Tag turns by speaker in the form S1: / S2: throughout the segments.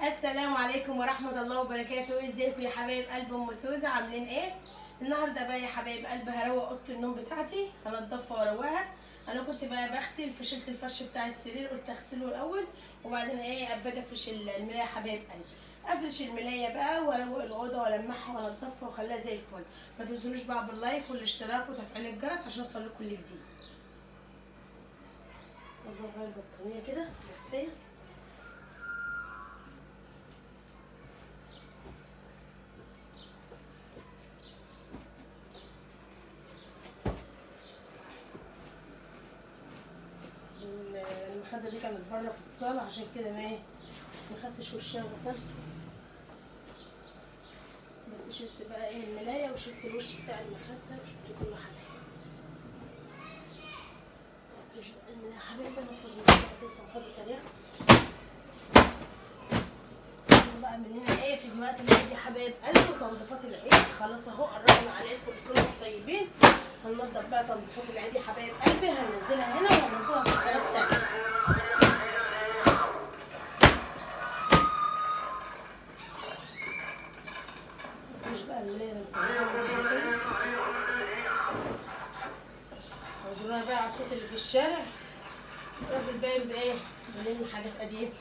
S1: السلام عليكم ورحمة الله وبركاته. ازيكم يا حبايب قلب ام سوزة؟ عاملين ايه؟ النهارده بقى يا حبايب قلب هروق اوضة النوم بتاعتي، هنضفها واروقها. انا كنت بقى بغسل، فشلت الفرش بتاع السرير، قلت اغسله الاول وبعدين ابقى افرش الملايه يا حبايب قلب. افرش الملايه بقى واروق الاوضه والمعها وانضفها واخليها زي الفل. ما تنسونوش بقى باللايك والاشتراك وتفعيل الجرس عشان اوصل لكم كل جديد. طبعا بقى البطانيه كده مفريه. المخدة دي كانت بره في الصالة، عشان كده ما خدتش وشها وغسلته، بس شلت بقى الملاية وشلت الوش بتاع المخدة وشلت كل حاجة. مفيش بقى الملاية يا حبايبي، نفض المخدة سريع. بقى من هنا في دلوقتي العيد يا حبايب قلبي وتنظيفات العيد. خلاص اهو قربنا على العيد، كل سنة وانتم طيبين. هننضف بقى تنظيفات العيد يا حبايب قلبي، هننزلها هنا وهننزلها في قناة تانية. مفيش بقى الملاية اعذرونا بقى على الصوت اللي في الشارع، الراجل باين بايه بيلم حاجات قديمة.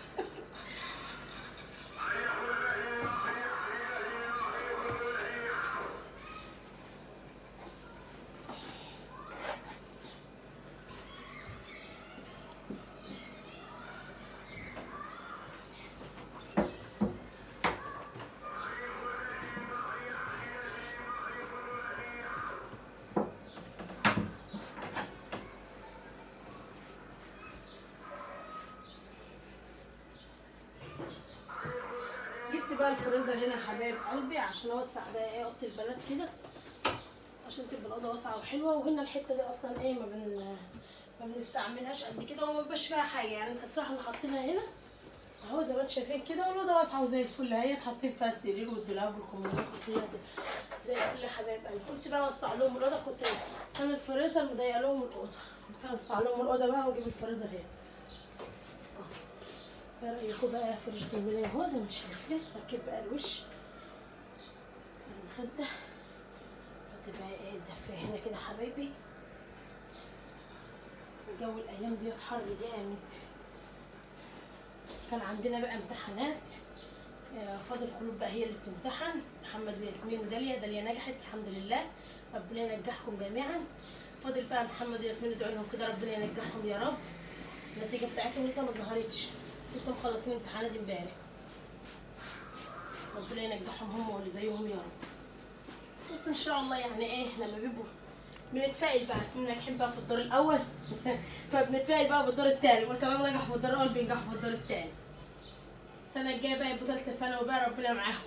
S1: جبت بقى الفريزر هنا يا حبايب قلبي عشان اوسع بقى اوضه البنات كده، عشان تبقى الاوضه واسعه وحلوه. وهنا الحته دي اصلا ما بنستعملهاش قد كده وما بيبقاش فيها حاجه، يعني التسريحه اللي حاطينها هنا اهو زي ما انتم شايفين كده، والاوضه واسعه وزي الفل اهي، حاطين فيها السرير والدولاب والكومودين وكده زي الفل يا حبايب قلبي. قلت بقى اوسع لهم الاوضه، كان الفريزر مضيق لهم الاوضه، قلت اوسع لهم الاوضه بقى واجيب الفريزر هنا. ايه رايكم بقى؟ فرشت الملايه اهو زي ما انتم شايفين. ركب بقى الوش المخده، حط بقى الدفايه هنا كده حبايبي. الجو الايام دي حر جامد. كان عندنا بقى امتحانات، فاضل قلوب بقى هي اللي بتمتحن. محمد وياسمين وداليا نجحت الحمد لله، ربنا ينجحكم جميعا. فاضل بقى محمد وياسمين، ادعوا لهم كده ربنا ينجحهم يا رب. النتيجه بتاعتهم لسه ما ظهرتش، لسه مخلصين امتحانات امبارح. ربنا ينجحهم هم واللي زيهم يا رب. بس ان شاء الله يعني لما بيبقوا بنتفائل بقى، كنا ناجحين بقى في الدور الاول فبنتفائل بقى بالدور الثاني، وطالما نجحوا في الدور الاول بينجحوا في الدور الثاني. السنه الجايه بقى يبقوا ثالثه ثانوي بقى، ربنا معاهم.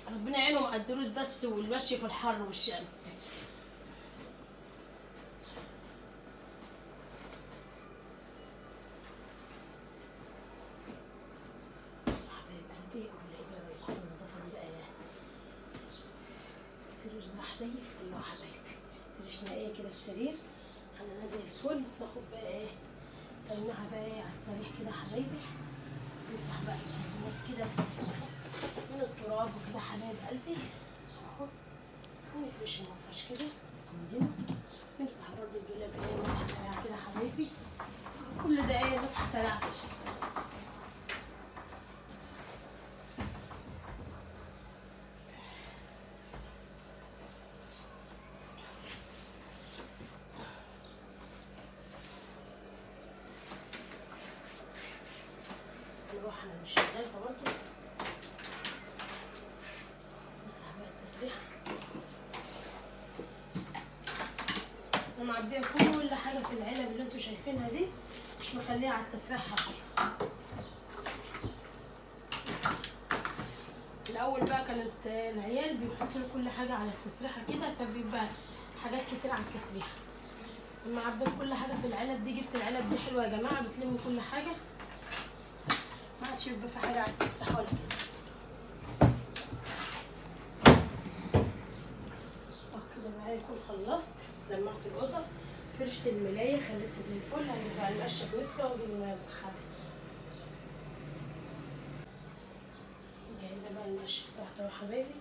S1: ربنا يعينهم على الدروس بس والمشي في الحر والشمس. السرير راح زي الفل يا حبايبي، فرشنا كده السرير خليناه زي الفل. ناخد بقى تلميعه بقى على السرير كده حبايبي، نمسح بقى الكلمات كده من التراب وكده حبايب قلبي اهو، ونفرش المفرش كده كومودينو. نمسح برضه الدولاب مسحه سريعه كده حبايبي، كل ده مسحه سريعه كده. نروح انا مش شغالة برضه، نمسح بقى التسريحة. انا معبيه كل حاجة في العلب اللي انتوا شايفينها دي، مش مخليها على التسريحة حاجة. الاول بقى كانت العيال بيحطوا كل حاجة على التسريحة كده، فبيبقى حاجات كتير على التسريحة. لما عبيت كل حاجة في العلب دي، جبت العلب دي حلوة يا جماعة، بتلم كل حاجة، ما عادش يبقى في حاجة على التسريحة ولا كده. كده بقى يكون خلصت لمعت الأوضة. فرشة الملاية خليتها زي الفل. هجيب بقى المقشة لسه واجيب المية امسحها. جاهزة بقى المقشة بتاعتها يا حبايبي.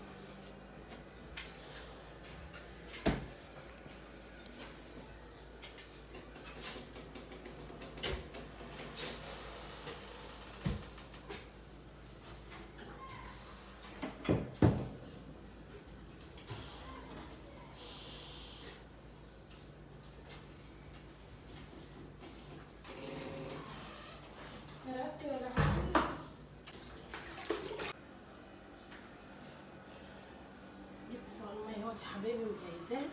S1: يا حبايبي مجهزاه،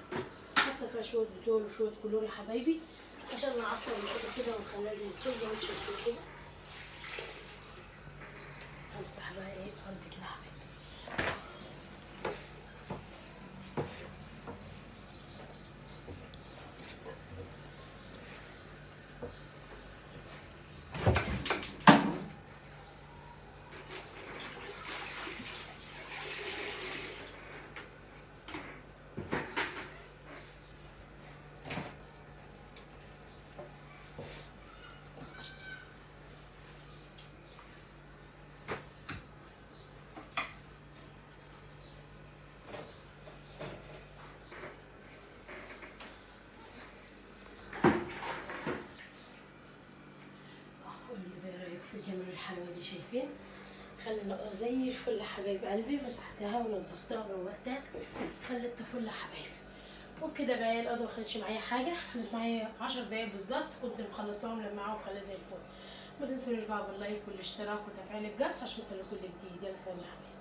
S1: حاطه فيها شويه بتول وشويه كلور يا حبايبي عشان نعطر كده ونخليها زي الفل زي ما انتم شايفين كده. همسح بقى ايه الارض كده يا حبايبي. في جمال الحلوى دي شايفين، خلي النقطة زي الفل يا حبايب قلبي. مسحتها ونضفتها وروقتها خليتها فل يا حبايبي. وبكده بقى القضوة مخدتش معايا حاجة، خدت معايا 10 دقايق بالظبط، كنت مخلصاهم لمعاها ومخليها زي الفل. ما تنسونيش بقى باللايك والاشتراك وتفعيل الجرس عشان يوصلكوا كل جديد. يلا سلام يا حبايبي.